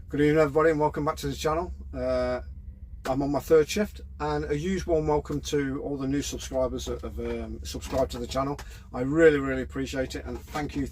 Good evening everybody and welcome back to the channel. I'm on my third shift, and a huge warm welcome to all the new subscribers that have subscribed to the channel. I really appreciate it, and thank you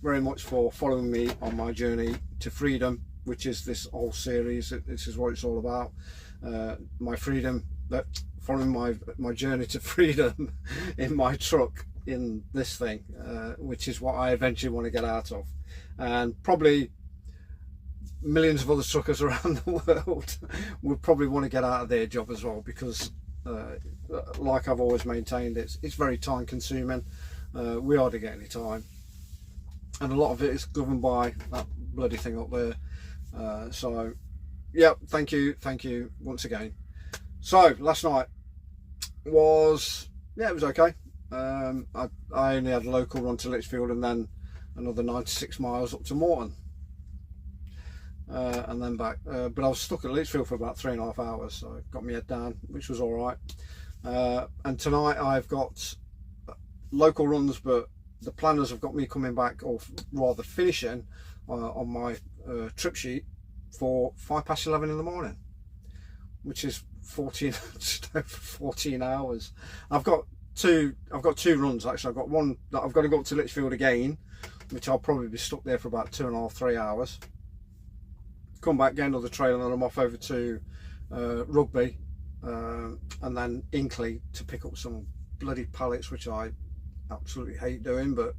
very much for following me on my journey to freedom, which is this whole series. This is what it's all about. My freedom, following my journey to freedom in my truck, in this thing, which is what I eventually want to get out of. And probably millions of other truckers around the world would probably want to get out of their job as well, because like I've always maintained, it's very time consuming. We hardly get any time, and a lot of it is governed by that bloody thing up there. So yeah, thank you once again. So last night was, it was okay. I only had a local run to Lichfield and then another 96 miles up to Morton, and then back, but I was stuck at Lichfield for about 3.5 hours, so I got my head down, which was all right. And tonight I've got local runs, but the planners have got me coming back, or rather finishing on my trip sheet for 11:05 in the morning, which is 14 hours. I've got two runs actually. I've got one that I've got to go up to Lichfield again, which I'll probably be stuck there for about 2.5–3 hours. Come back, get another trail, and then I'm off over to Rugby, and then Inkley to pick up some bloody pallets, which I absolutely hate doing, but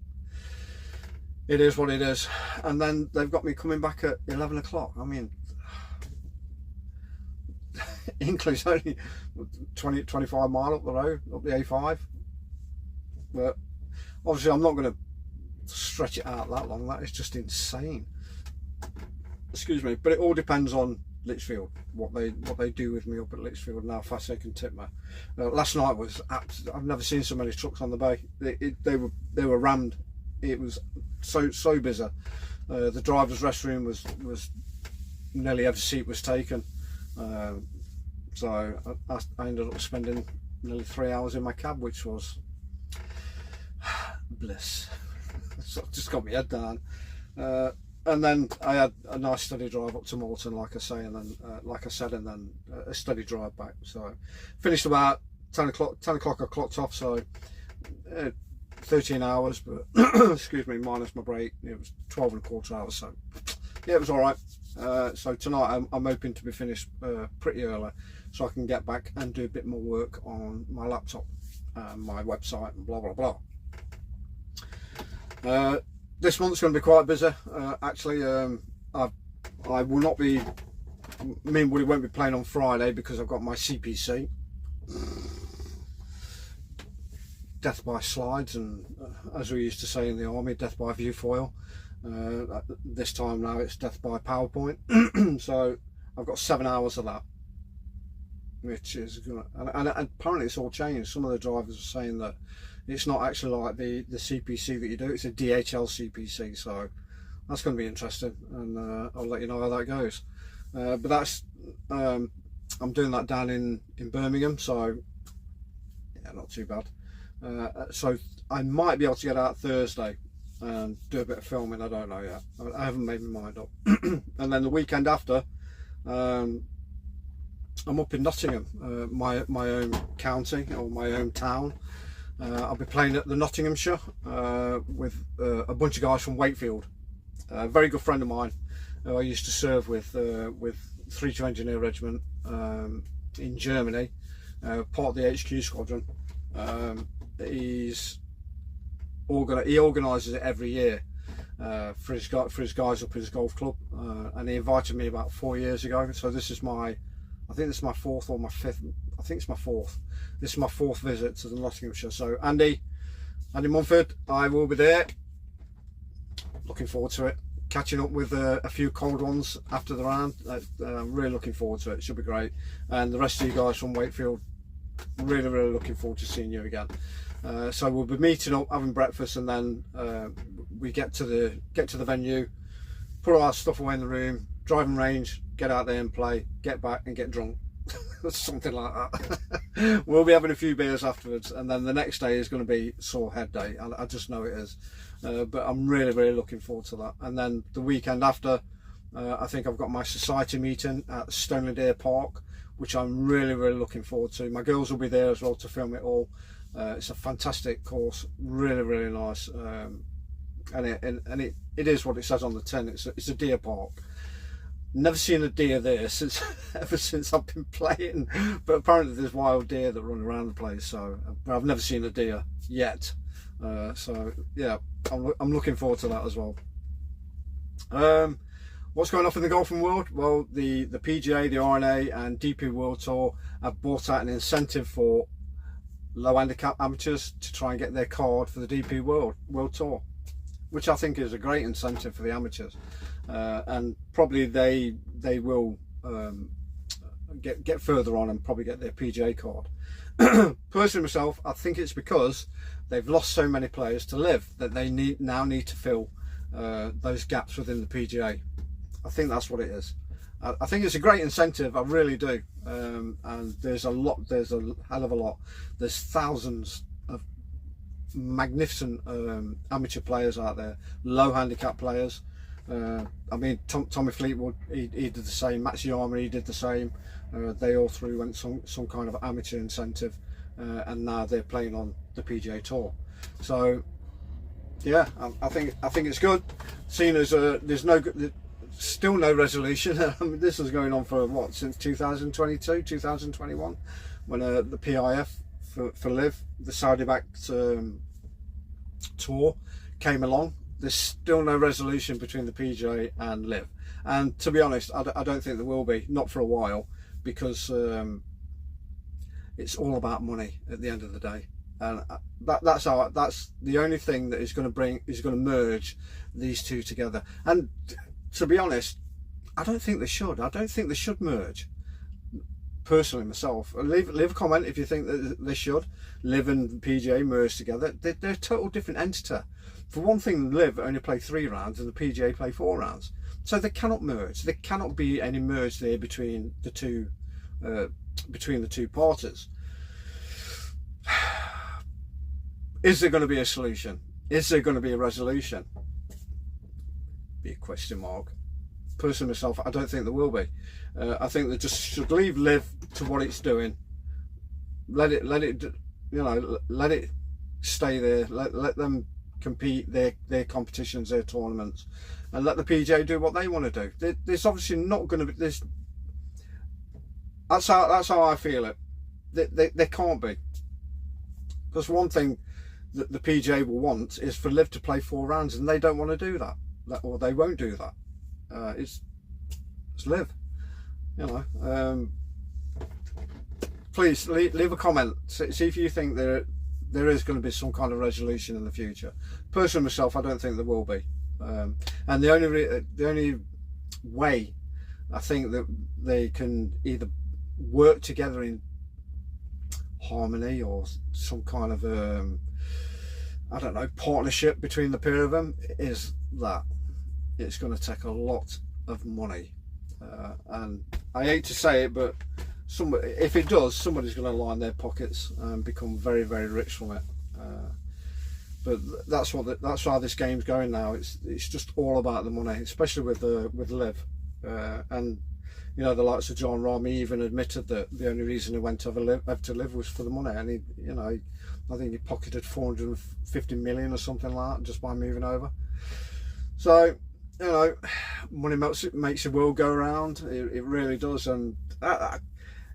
it is what it is. And then they've got me coming back at 11 o'clock. I mean, Inkley's only 25 mile up the road, up the A5, but obviously I'm not going to stretch it out that long. That is just insane. Excuse me. But it all depends on Lichfield, what they do with me up at Lichfield, and how fast they can tip me. Last night was I've never seen so many trucks on the bay. They were rammed. It was so busy. The driver's restroom was nearly every seat was taken. So I ended up spending nearly 3 hours in my cab, which was bliss. So I just got my head down, and then I had a nice steady drive up to Morton, like I say, and then like I said, and then a steady drive back. So finished about 10 o'clock. I clocked off, so 13 hours, but excuse me, minus my break, it was 12.25 hours. So yeah, it was all right. So tonight I'm hoping to be finished pretty early, so I can get back and do a bit more work on my laptop, my website, and blah blah blah. This month's going to be quite busy. Actually, I will not be. Me and Woody won't be playing on Friday because I've got my CPC, death by slides, and as we used to say in the army, death by viewfoil. This time now it's death by PowerPoint. So I've got 7 hours of that, which is good. And apparently it's all changed. Some of the drivers are saying that it's not actually like the CPC that you do, it's a DHL CPC, so that's going to be interesting, and I'll let you know how that goes. But that's I'm doing that down in Birmingham, so yeah, not too bad. So I might be able to get out Thursday and do a bit of filming. I don't know yet. I haven't made my mind up. And then the weekend after, I'm up in Nottingham, my own county, or my own town. I'll be playing at the Nottinghamshire with a bunch of guys from Wakefield. A very good friend of mine who I used to serve with 32 Engineer Regiment in Germany, part of the HQ squadron. He organises it every year for his guys up at his golf club, and he invited me about 4 years ago. So this is I think this is my fourth or my fifth. I think it's my fourth. This is my fourth visit to the Nottinghamshire. So Andy Mumford, I will be there. Looking forward to it. Catching up with a few cold ones after the round. I'm really looking forward to it. It should be great. And the rest of you guys from Wakefield, really looking forward to seeing you again. So we'll be meeting up, having breakfast, and then we get to the venue, put all our stuff away in the room, driving range, get out there and play, get back and get drunk. Something like that. We'll be having a few beers afterwards, and then the next day is going to be sore head day. I just know it is. But I'm really, really looking forward to that. And then the weekend after, I think I've got my society meeting at Stoneleigh Deer Park, which I'm really, really looking forward to. My girls will be there as well to film it all. It's a fantastic course, really, really nice. And it is what it says on the tin. It's a deer park. Never seen a deer there ever since I've been playing, but apparently there's wild deer that run around the place. So, but I've never seen a deer yet. So yeah, I'm looking forward to that as well. What's going on in the golfing world? Well, the PGA, the R&A and DP World Tour have brought out an incentive for low handicap amateurs to try and get their card for the DP World Tour, which I think is a great incentive for the amateurs, and probably they will get further on and probably get their PGA card. Personally myself, I think it's because they've lost so many players to live that they now need to fill those gaps within the PGA. I think that's what it is. I think it's a great incentive, I really do. And there's a hell of a lot. There's thousands of magnificent amateur players out there, low handicap players. I mean, Tommy Fleetwood, he did the same. Max Yarman, he did the same. They all three went some kind of amateur incentive, and now they're playing on the PGA Tour. So yeah, I think it's good. Seeing as there's still no resolution. I mean, this was going on for what, since 2022, 2021, when the PIF for LIV, the Saudi-backed tour, came along. There's still no resolution between the PGA and LIV, and to be honest, I don't think there will be, not for a while, because it's all about money at the end of the day, and that's the only thing that is going to merge these two together. And to be honest, I don't think they should. I don't think they should merge. Personally, myself, leave a comment if you think that they should. LIV and PGA merge together. They're a total different entity. For one thing, LIV only play 3 rounds and the PGA play 4 rounds, so they cannot merge. There cannot be any merge there between the two parties. Is there going to be a solution? Is there going to be a resolution? Be a question mark. Personally myself, I don't think there will be. I think they just should leave LIV to what it's doing. Let it let it stay there. Let them compete their competitions, their tournaments, and let the PGA do what they want to do. There's obviously not going to be this. That's how I feel it. There can't be, because one thing that the PGA will want is for LIV to play 4 rounds, and they don't want to do that. Or they won't do that. It's LIV, please leave a comment. See if you think there is going to be some kind of resolution in the future. Personally myself, I don't think there will be. And the only way I think that they can either work together in harmony or some kind of I don't know, partnership between the pair of them is that it's going to take a lot of money, and I hate to say it, but if it does, somebody's going to line their pockets and become very, very rich from it. But that's how this game's going now. It's just all about the money, especially with LIV, and the likes of Jon Rahm even admitted that the only reason he went to LIV was for the money, and I think he pocketed 450 million or something like that just by moving over. So money makes the world go around. It really does. And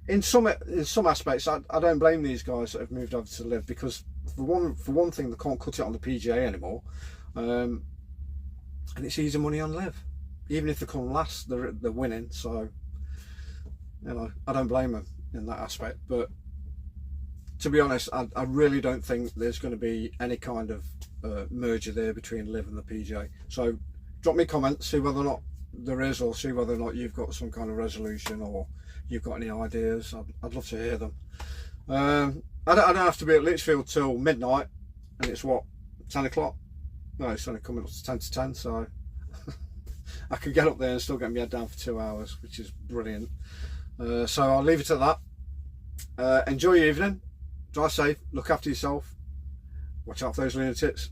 in some aspects, I don't blame these guys that have moved over to LIV, because for one thing, they can't cut it on the PGA anymore, and it's easy money on LIV. Even if they come last, they're winning. So I don't blame them in that aspect. But to be honest, I really don't think there's going to be any kind of merger there between LIV and the PGA. So drop me comments, see whether or not there is, or see whether or not you've got some kind of resolution, or you've got any ideas. I'd love to hear them. I don't have to be at Lichfield till midnight, and it's what, 10 o'clock? No, it's only coming up to 10 to 10, so I could get up there and still get my head down for 2 hours, which is brilliant. So I'll leave it at that. Enjoy your evening. Drive safe. Look after yourself. Watch out for those lunatics,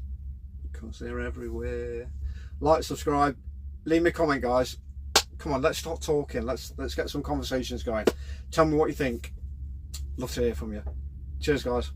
because they're everywhere. Like, subscribe, leave me a comment, guys. Come on, let's start talking. Let's get some conversations going. Tell me what you think. Love to hear from you. Cheers, guys.